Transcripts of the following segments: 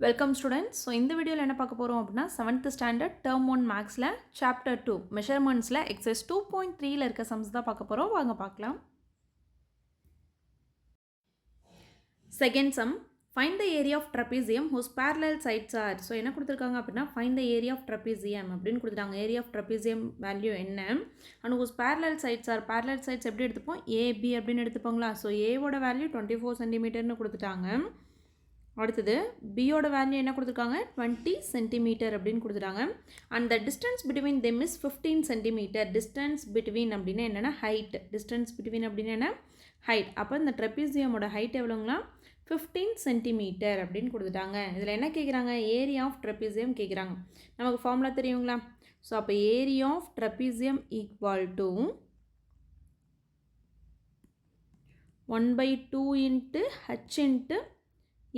Welcome students. So இந்த வீடியோவில் என்ன பார்க்க போகிறோம் அப்படின்னா 7th ஸ்டாண்டர்ட் டேர்ம் 1 மேக்ஸில் சாப்டர் 2 மெஷர்மெண்ட்ஸில் எக்ஸசைஸ் 2.3ல இருக்க சம்ஸ் தான் பார்க்க போகிறோம். வாங்க பார்க்கலாம். Second sum, find the area of trapezium whose parallel sides are. So என்ன கொடுத்துருக்காங்க அப்படின்னா find the area of trapezium அப்படின்னு கொடுத்துட்டாங்க. ஏரியா ஆஃப் ட்ரபீசியம் வேல்யூ என்ன and whose parallel sides are. parallel sides எப்படி எடுத்துப்போம்? ஏபி அப்படின்னு எடுத்துப்போங்களா. ஸோ ஏவோட வேல்யூ 24 சென்டிமீட்டர்னு கொடுத்துட்டாங்க. அடுத்தது பியோட வேல்யூ என்ன கொடுத்துருக்காங்க? 20 சென்டிமீட்டர் அப்படின்னு கொடுத்துட்டாங்க. And the distance between them is 15 centimetre. Distance between அப்படின்னா என்னென்னா ஹைட். டிஸ்டன்ஸ் பிட்வீன் அப்படின்னா என்ன? ஹைட். அப்போ இந்த ட்ரெபீசியமோட ஹைட் எவ்வளோங்களா? 15 சென்டிமீட்டர் அப்படின்னு கொடுத்துட்டாங்க. இதில் என்ன கேட்குறாங்க? ஏரியா ஆஃப் ட்ரெபீசியம் கேட்குறாங்க. நமக்கு ஃபார்முலா தெரியுங்களா? ஸோ அப்போ area of trapezium equal to 1/2 into H into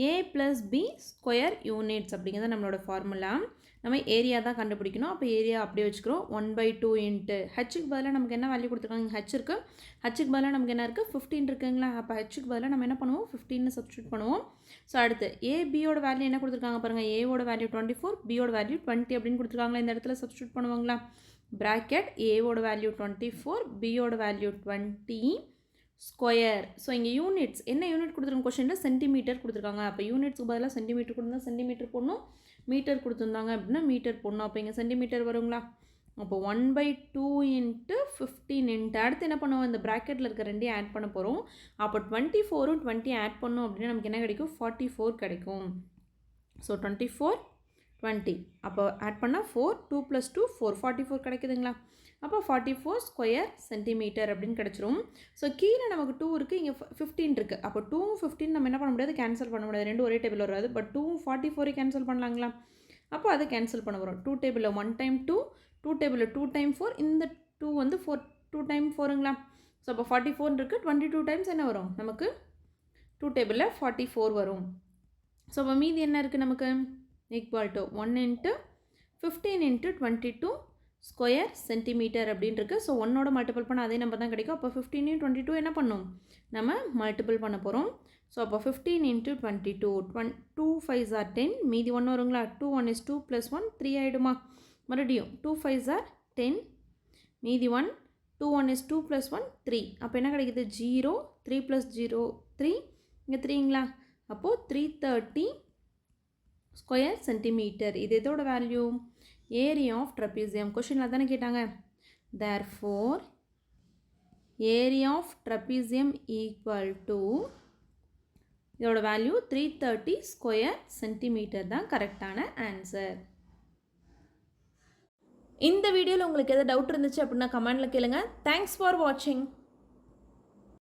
a + b square units அப்படிங்கிறது நம்மளோட ஃபார்முலா. நம்ம ஏரியா தான் கண்டுபிடிக்கணும். அப்போ ஏரியா அப்படியே வச்சுக்கிறோம். 1/2 இன்ட்டு ஹச்சுக்கு பதிலாக நமக்கு என்ன வேல்யூ கொடுத்துருக்காங்க? ஹச் இருக்குது. ஹச்சுக்கு பதிலாக நமக்கு என்ன இருக்குது? 15 இருக்குங்களா. அப்போ ஹச்சுக்கு பதிலாக நம்ம என்ன பண்ணுவோம்? 15 சப்ஸ்டியூட் பண்ணுவோம். ஸோ அடுத்து ஏபியோட வேல்யூ என்ன கொடுத்துருக்காங்க பாருங்கள். ஏவோட வேல்யூ 24, பியோட வேல்யூ 20 அப்படின்னு கொடுத்துருக்காங்களா. இந்த இடத்துல சப்ஸ்டியூட் பண்ணுவாங்களா? ப்ராக்கெட் ஏவோட வேல்யூ 24, பியோட வேல்யூ 20 ஸ்கொயர். ஸோ இங்கே யூனிட்ஸ் என்ன யூனிட் கொடுத்துருங்க கொஷனில்? சென்டிமீட்டர் கொடுத்துருக்காங்க. அப்போ யூனிட்ஸ்க்கு பதிலாக சென்டிமீட்டர் கொடுத்தா சென்டிமீட்டர் போடணும், மீட்டர் கொடுத்துருந்தாங்க அப்படின்னா மீட்டர் போடணும். அப்போ இங்கே சென்டிமீட்டர் வருங்களா. அப்போ 1/2 இன்ட்டு 15 இன்ட்டு அடுத்து என்ன பண்ணுவோம்? இந்த ப்ராக்கெட்டில் இருக்க ரெண்டையும் ஆட் பண்ண போகிறோம். அப்போ 24ம் 20 ஆட் பண்ணோம் அப்படின்னா நமக்கு என்ன கிடைக்கும்? 44 கிடைக்கும். ஸோ 24 20 அப்போ ஆட் பண்ணால் 4 2 + 2 4 44 கிடைக்குதுங்களா. அப்போ 44 ஸ்கொயர் சென்டிமீட்டர் அப்படின்னு கிடச்சிரும். ஸோ கீழே நமக்கு 2 இருக்குது, இங்கே 15 இருக்குது. அப்போ 2 15 நம்ம என்ன பண்ண முடியாது? கேன்சல் பண்ண முடியாது. ரெண்டு ஒரே டேபிள் வராது. பட் 2 44 கேன்சல் பண்ணலாங்களா. அப்போ அதை கேன்சல் பண்ண வரும். 2 டேபிளில் 1 டைம் 2, 2 டேபிளில் 2 டைம் 4, இந்த 2 வந்து 4 2 டைம் 4ங்களா. ஸோ அப்போ 44 இருக்குது. 22 டைம்ஸ் என்ன வரும்? நமக்கு 2 டேபிளில் 44 வரும். ஸோ அப்போ மீதி என்ன இருக்குது நமக்கு? Equal to 1 into 15 into 22 square centimetre அப்படின்னு இருக்குது. ஸோ 1ஓட மல்டிபிள் பண்ண அதே நம்பர் தான் கிடைக்கும். அப்போ 15 22 என்ன பண்ணும்? நம்ம மல்டிபிள் பண்ண போகிறோம். ஸோ அப்போ 15 இன்ட்டு 22 2 5s are 10, மீதி 1 வருங்களா. 2 1 is 2 + 1 3 ஆகிடுமா. மறுபடியும் 2 5s are 10, மீதி 1 2 1 is 2 + 1 3. அப்போ என்ன கிடைக்குது? 0 3 + 0 3, இங்கே 3ங்களா. அப்போது 330 ஸ்கொயர் சென்டிமீட்டர். இது எதோட வேல்யூ? Area of trapezium. கொஷினில் தானே கேட்டாங்க. Therefore area of trapezium equal to இதோட வேல்யூ 330 ஸ்கொயர் சென்டிமீட்டர் தான் கரெக்டான ஆன்சர். இந்த வீடியோவில் உங்களுக்கு எதாவது டவுட் இருந்துச்சு அப்படின்னா கமெண்டில் கேளுங்க. தேங்க்ஸ் ஃபார் வாட்சிங்.